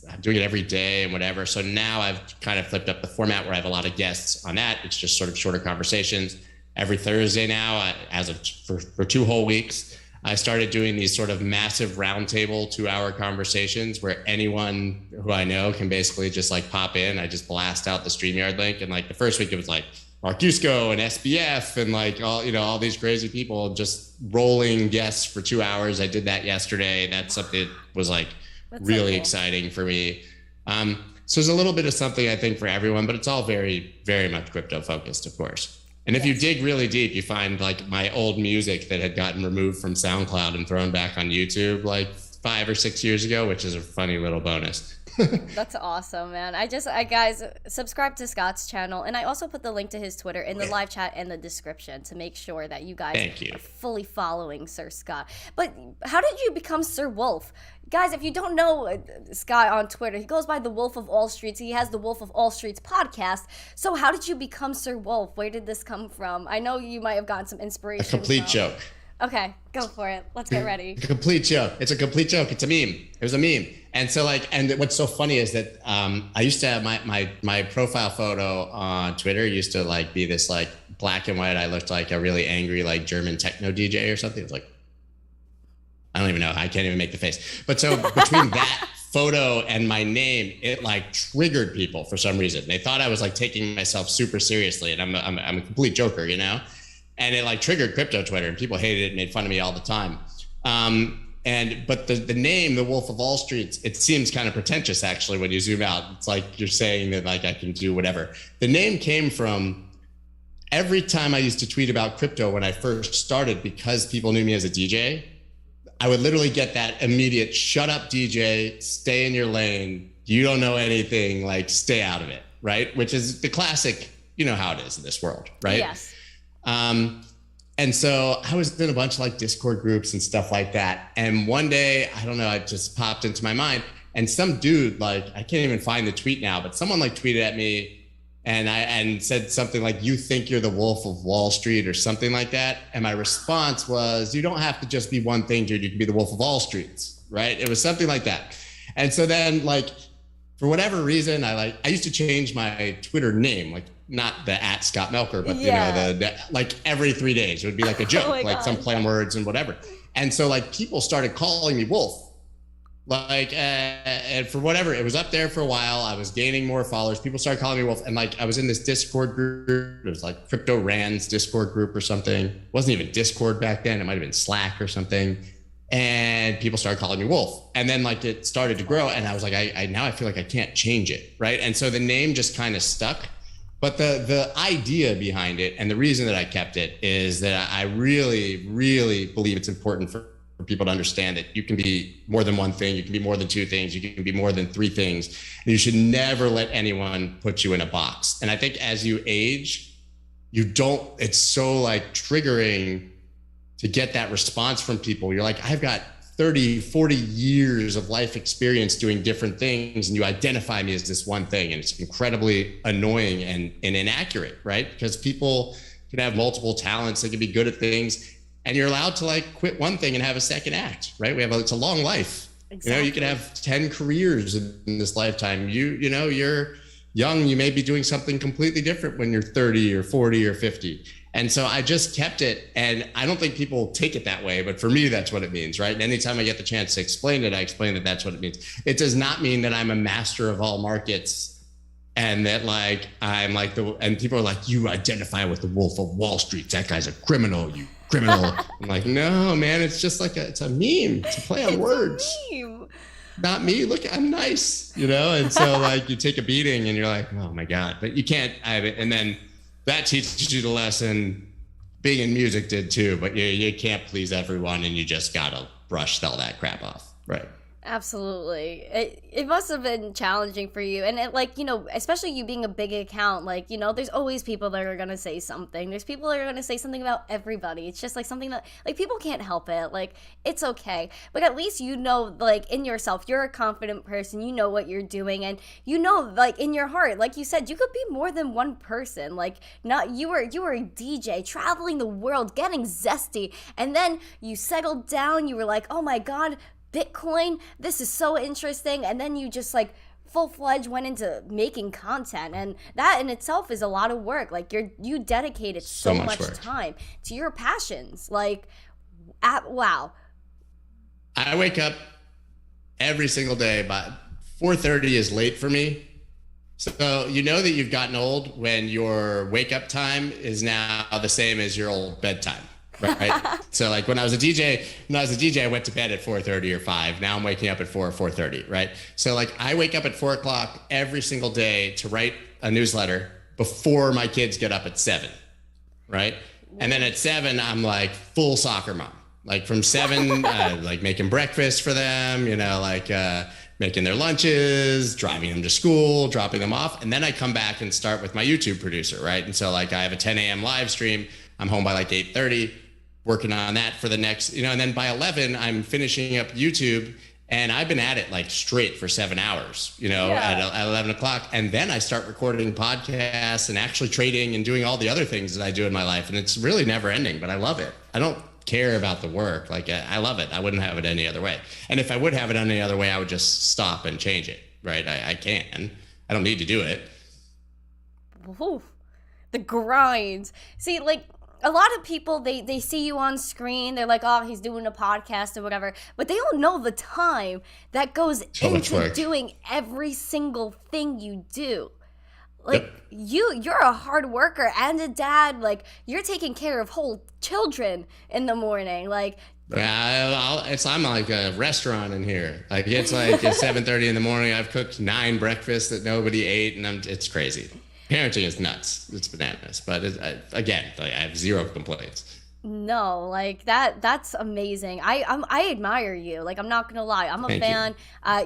I'm doing it every day and whatever. So now I've kind of flipped up the format where I have a lot of guests on that. It's just sort of shorter conversations every Thursday now. For 2 whole weeks, I started doing these sort of massive roundtable 2-hour conversations where anyone who I know can basically just like pop in. I just blast out the StreamYard link. And like the first week it was like Mark Yusko and SBF and like all these crazy people just rolling guests for 2 hours. I did that yesterday. That's something that was like really exciting for me. So there's a little bit of something I think for everyone, but it's all very, very much crypto focused, of course. And if you dig really deep, you find like my old music that had gotten removed from SoundCloud and thrown back on YouTube like 5 or 6 years ago, which is a funny little bonus. That's awesome, man. Guys, subscribe to Scott's channel, and I also put the link to his Twitter in the live chat and the description to make sure that you guys are fully following Sir Scott. But how did you become Sir Wolf? Guys, if you don't know Scott on Twitter, he goes by the Wolf of All Streets. He has the Wolf of All Streets podcast. So how did you become Sir Wolf? Where did this come from? I know you might have gotten some inspiration. A complete joke. Okay, go for it. Let's get ready. A complete joke. It's a complete joke. It's a meme. It was a meme. And so and what's so funny is that I used to have my profile photo on Twitter used to like be this like black and white. I looked like a really angry like German techno DJ or something. It was like, I don't even know. I can't even make the face. But so between that photo and my name, it like triggered people for some reason. They thought I was like taking myself super seriously, and I'm a complete joker, you know. And it like triggered crypto Twitter, and people hated it and made fun of me all the time. But the name, the Wolf of All Streets, it seems kind of pretentious actually when you zoom out. It's like you're saying that like I can do whatever. The name came from every time I used to tweet about crypto when I first started, because people knew me as a DJ, I would literally get that immediate shut up DJ, stay in your lane, you don't know anything, like stay out of it, right? Which is the classic, you know how it is in this world, right? Yes. And so I was in a bunch of like Discord groups and stuff like that. And one day, I don't know, it just popped into my mind, and some dude, like, I can't even find the tweet now, but someone like tweeted at me and said something like, you think you're the Wolf of Wall Street or something like that. And my response was, you don't have to just be one thing, dude. You can be the Wolf of all streets, right? It was something like that. And so then like, for whatever reason, I used to change my Twitter name, like not the @Scott Melker, but you know, the like every 3 days it would be like a joke, like some play on words and whatever. And so like people started calling me Wolf, like, and for whatever, it was up there for a while. I was gaining more followers. People started calling me Wolf. And like, I was in this Discord group. It was like Crypto Rand's Discord group or something. It wasn't even Discord back then. It might've been Slack or something. And people started calling me Wolf. And then like it started to grow. And I was like, now I feel like I can't change it. Right. And so the name just kind of stuck. But the idea behind it and the reason that I kept it is that I really, really believe it's important for people to understand that you can be more than one thing. You can be more than two things. You can be more than three things. And you should never let anyone put you in a box. And I think as you age, it's so like triggering to get that response from people. You're like, I've got 30, 40 years of life experience doing different things, and you identify me as this one thing. And it's incredibly annoying and inaccurate, right? Because people can have multiple talents. They can be good at things. And you're allowed to like quit one thing and have a second act, right? It's a long life. Exactly. You know, you can have 10 careers in this lifetime. You know, you're young, you may be doing something completely different when you're 30 or 40 or 50. And so I just kept it. And I don't think people take it that way, but for me, that's what it means, right? And anytime I get the chance to explain it, I explain that that's what it means. It does not mean that I'm a master of all markets And that like, I'm like and people are like, you identify with the Wolf of Wall Street. That guy's a criminal, you criminal. I'm like, no, man, it's just like it's a meme. It's a play on words. Meme. Not me. Look, I'm nice, And so like you take a beating and you're like, oh my God, but you can't. And then that teaches you the lesson. Being in music did too, but you can't please everyone, and you just gotta brush all that crap off, right? Absolutely. It must have been challenging for you. And especially you being a big account, there's always people that are going to say something. There's people that are going to say something about everybody. It's just like something that people can't help it. It's okay. But at least in yourself, you're a confident person. You know what you're doing. And in your heart, like you said, you could be more than one person. You were a DJ traveling the world, getting zesty. And then you settled down. You were like, oh my God, Bitcoin, this is so interesting. And then you just full-fledged went into making content, and that in itself is a lot of work. You dedicated so much time to your passions. Wow. I wake up every single day, but 4:30 is late for me. So you know that you've gotten old when your wake up time is now the same as your old bedtime. Right. So when I was a DJ, I went to bed at 4:30 or 5. Now I'm waking up at 4 or 4:30. Right. So I wake up at 4 o'clock every single day to write a newsletter before my kids get up at 7. Right. And then at 7, I'm full soccer mom, from 7, making breakfast for them, making their lunches, driving them to school, dropping them off. And then I come back and start with my YouTube producer. Right. And so I have a 10 a.m. live stream. I'm home by 8:30. Working on that for the next, and then by 11, I'm finishing up YouTube, and I've been at it straight for 7 hours, at 11 o'clock. And then I start recording podcasts and actually trading and doing all the other things that I do in my life. And it's really never ending, but I love it. I don't care about the work. I love it. I wouldn't have it any other way. And if I would have it any other way, I would just stop and change it, right? I can. I don't need to do it. Ooh, the grind. See, a lot of people, they see you on screen, they're like, oh, he's doing a podcast or whatever, but they don't know the time that goes into doing every single thing you do. You're a hard worker and a dad. You're taking care of whole children in the morning. I'm like a restaurant in here. It's at 7:30 in the morning. I've cooked 9 breakfasts that nobody ate, and it's crazy. Parenting is nuts. It's bananas. But again, I have 0 complaints. No, that's amazing. I admire you. I'm not gonna lie, I'm a Thank fan.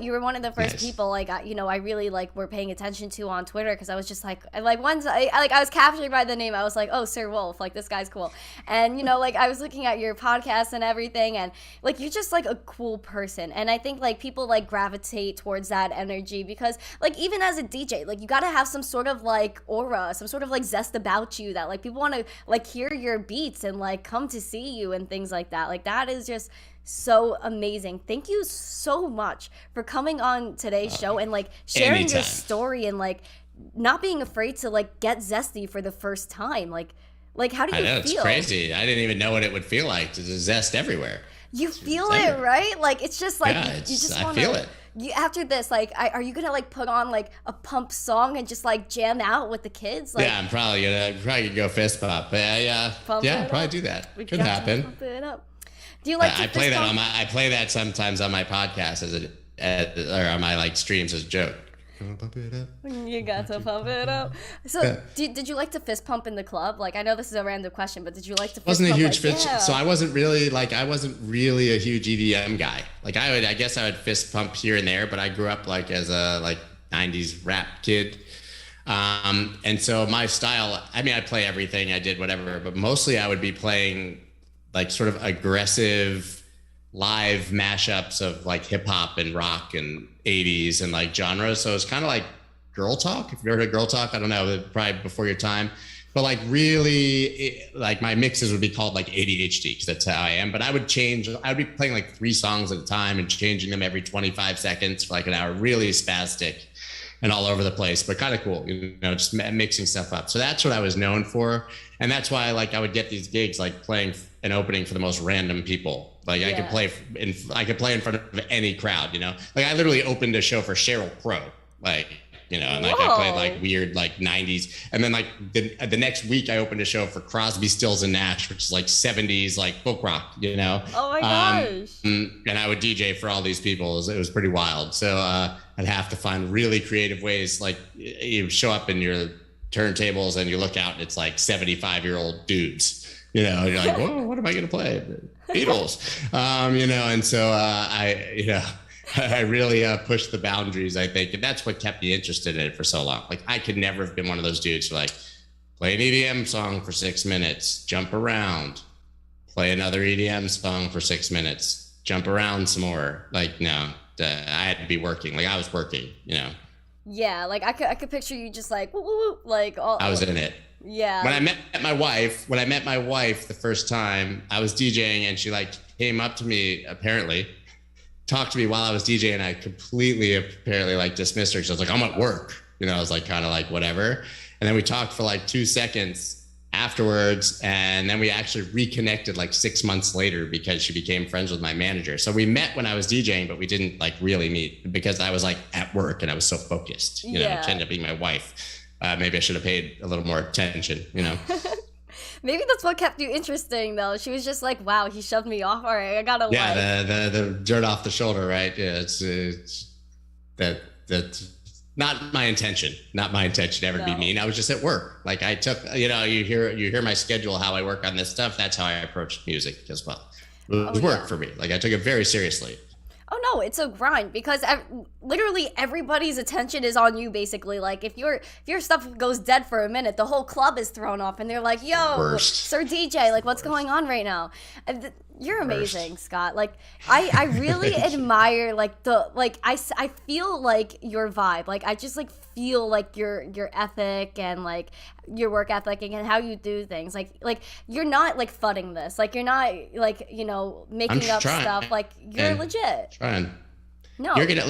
You were one of the first Nice. people I really were paying attention to on Twitter, because I was just once I was captured by the name. I was like, oh, Sir Wolf, this guy's cool. And I was looking at your podcast and everything, and you're just a cool person. And I think people gravitate towards that energy, because even as a DJ, you gotta have some sort of aura, some sort of zest about you, that people want to hear your beats and come to see you and things like that. That is just so amazing. Thank you so much for coming on today's show and sharing anytime. your story and not being afraid to get zesty for the first time. How do you I know, feel? it's crazy. I didn't even know what it would feel like. There's a zest everywhere. You feel it, right? It's just Yeah, you just I want feel it. After this, are you gonna put on a pump song and just jam out with the kids? Yeah, I'm probably gonna go fist pump. Yeah, probably do that. Could happen. Pump it up. Do you like to I play fist that pump? I play that sometimes on my podcast or on my streams as a joke. Pump it up. You got to pump it up. So, did you like to fist pump in the club? I know this is a random question, but did you like to fist Wasn't a pump? huge fist, so I wasn't really a huge EDM guy. I guess I would fist pump here and there, but I grew up as a 90s rap kid. And so my style, I play everything, I did whatever, but mostly I would be playing sort of aggressive live mashups of hip hop and rock and 80s and genres. So it's kind of girl talk. If you've ever heard of girl talk, I don't know, probably before your time. But really, my mixes would be called ADHD, because that's how I am. But I would be playing 3 songs at a time and changing them every 25 seconds for an hour. Really spastic and all over the place, but kind of cool, just mixing stuff up. So that's what I was known for. And that's why I would get these gigs playing an opening for the most random people. I could play in front of any crowd, I literally opened a show for Sheryl Crow, and like I played like weird like 90s, and then like the next week I opened a show for Crosby, Stills and Nash, which is like 70s like folk rock, Oh my gosh. And I would DJ for all these people. It was pretty wild. So I'd have to find really creative ways. Like you show up in your turntables and you look out and it's like 75-year-old dudes. You're like, whoa, what am I going to play? Beatles. And so I really pushed the boundaries, I think. And that's what kept me interested in it for so long. Like I could never have been one of those dudes who like play an EDM song for 6 minutes, jump around, play another EDM song for 6 minutes, jump around some more. Like, no, I had to be working. Like I was working, Yeah, like I could picture you just like, woo, woo, woo, like all. I was in it. Yeah. When I met my wife the first time, I was DJing and she like came up to me, apparently, talked to me while I was DJing, and I completely apparently like dismissed her. So I was like, I'm at work. I was like kind of like whatever. And then we talked for like 2 seconds afterwards, and then we actually reconnected like 6 months later because she became friends with my manager. So we met when I was DJing, but we didn't like really meet because I was like at work and I was so focused. She ended up being my wife. Maybe I should have paid a little more attention, Maybe that's what kept you interesting, though. She was just like, wow, he shoved me off. All right, I gotta the dirt off the shoulder, right? Yeah, it's that's not my intention. Not my intention ever to be mean. I was just at work. Like I took, you hear my schedule, how I work on this stuff. That's how I approached music as well. It was work for me. Like I took it very seriously. Oh no, it's a grind because literally everybody's attention is on you. Basically, like if your stuff goes dead for a minute, the whole club is thrown off, and they're like, "Yo, Sir DJ, like what's going on right now?" You're amazing, Scott. Like I really admire I feel like your vibe. Like I just like feel like your ethic and like your work ethic and how you do things. Like you're not like fudding this. Like you're not like making up stuff. Like you're legit. Trying. No. You're gonna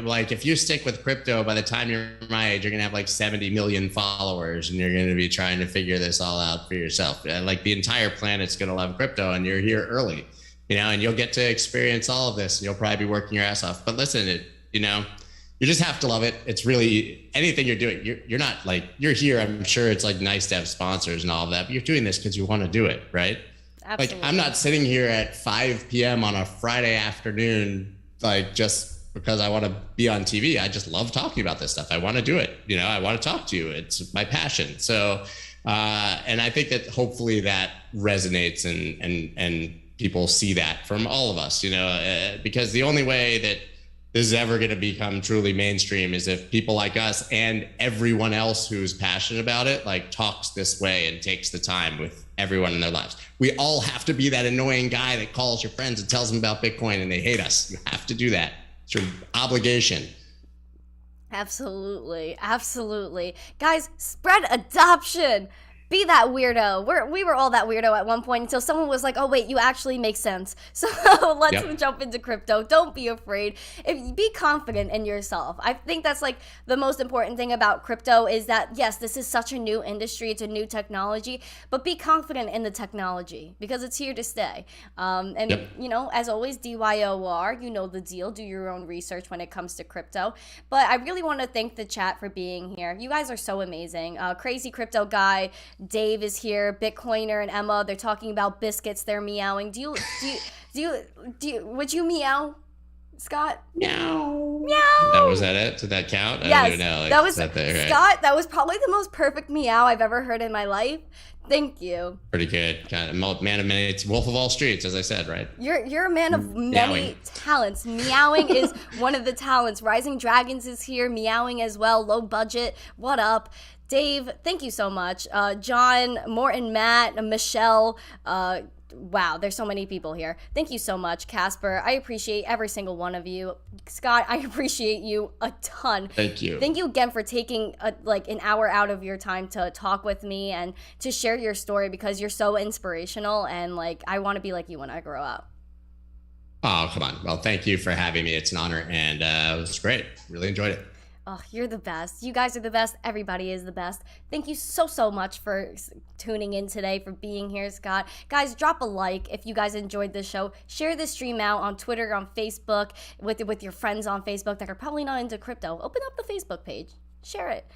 like if you stick with crypto, by the time you're my age, you're gonna have like 70 million followers, and you're gonna be trying to figure this all out for yourself. Like the entire planet's gonna love crypto, and you're here early, and you'll get to experience all of this, and you'll probably be working your ass off. But listen, you just have to love it. It's really anything you're doing. You're not like you're here. I'm sure it's like nice to have sponsors and all of that, but you're doing this because you want to do it, right? Absolutely. Like I'm not sitting here at 5 p.m. on a Friday afternoon. Like just because I want to be on TV. I just love talking about this stuff. I want to do it. I want to talk to you. It's my passion. So, and I think that hopefully that resonates and people see that from all of us, because the only way that this is ever going to become truly mainstream is if people like us and everyone else who's passionate about it, like talks this way and takes the time with everyone in their lives. We all have to be that annoying guy that calls your friends and tells them about Bitcoin and they hate us. You have to do that. It's your obligation. Absolutely. Absolutely. Guys, spread adoption. Be that weirdo. We were all that weirdo at one point until someone was like, oh, wait, you actually make sense. So let's jump into crypto. Don't be afraid. Be confident in yourself. I think that's like the most important thing about crypto is that, yes, this is such a new industry. It's a new technology, but be confident in the technology because it's here to stay. As always, DYOR, you know the deal. Do your own research when it comes to crypto. But I really want to thank the chat for being here. You guys are so amazing. Crazy Crypto Guy, Dave is here, Bitcoiner and Emma, they're talking about biscuits, they're meowing. Would you meow, Scott? Meow. Meow. Was that it? Did that count? Yes, I don't even know. Like, that was Scott. That was probably the most perfect meow I've ever heard in my life. Thank you. Pretty good. Kind of man of many, wolf of all streets, as I said, right? You're a man of many talents. Meowing is one of the talents. Rising Dragons is here, meowing as well. Low budget. What up? Dave, thank you so much. John, Morton, Matt, Michelle, wow, there's so many people here. Thank you so much, Casper. I appreciate every single one of you. Scott, I appreciate you a ton. Thank you. Thank you again for taking an hour out of your time to talk with me and to share your story because you're so inspirational and I want to be like you when I grow up. Oh, come on. Well, thank you for having me. It's an honor and it was great. Really enjoyed it. Oh, you're the best. You guys are the best. Everybody is the best. Thank you so much for tuning in today, for being here, Scott. Guys, drop a like if you guys enjoyed this show. Share this stream out on Twitter, on Facebook, with your friends on Facebook that are probably not into crypto. Open up the Facebook page. Share it.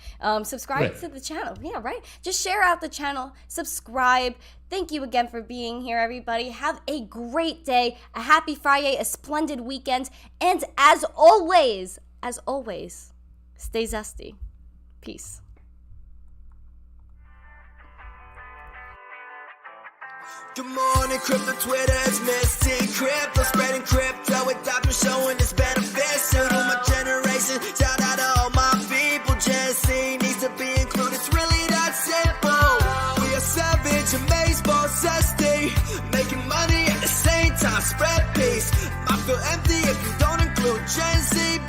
Subscribe to the channel. Yeah, right? Just share out the channel. Subscribe. Thank you again for being here, everybody. Have a great day, a happy Friday, a splendid weekend, and as always, stay zesty. Peace. Good morning, crypto Twitter is missing crypto, spreading crypto with adoption, showing its benefits to my generation. Shout out to all my people, Gen Z needs to be included. It's really that simple. We are savage, amazeball, zesty, making money at the same time, spread peace. I feel empty if you don't include Gen Z.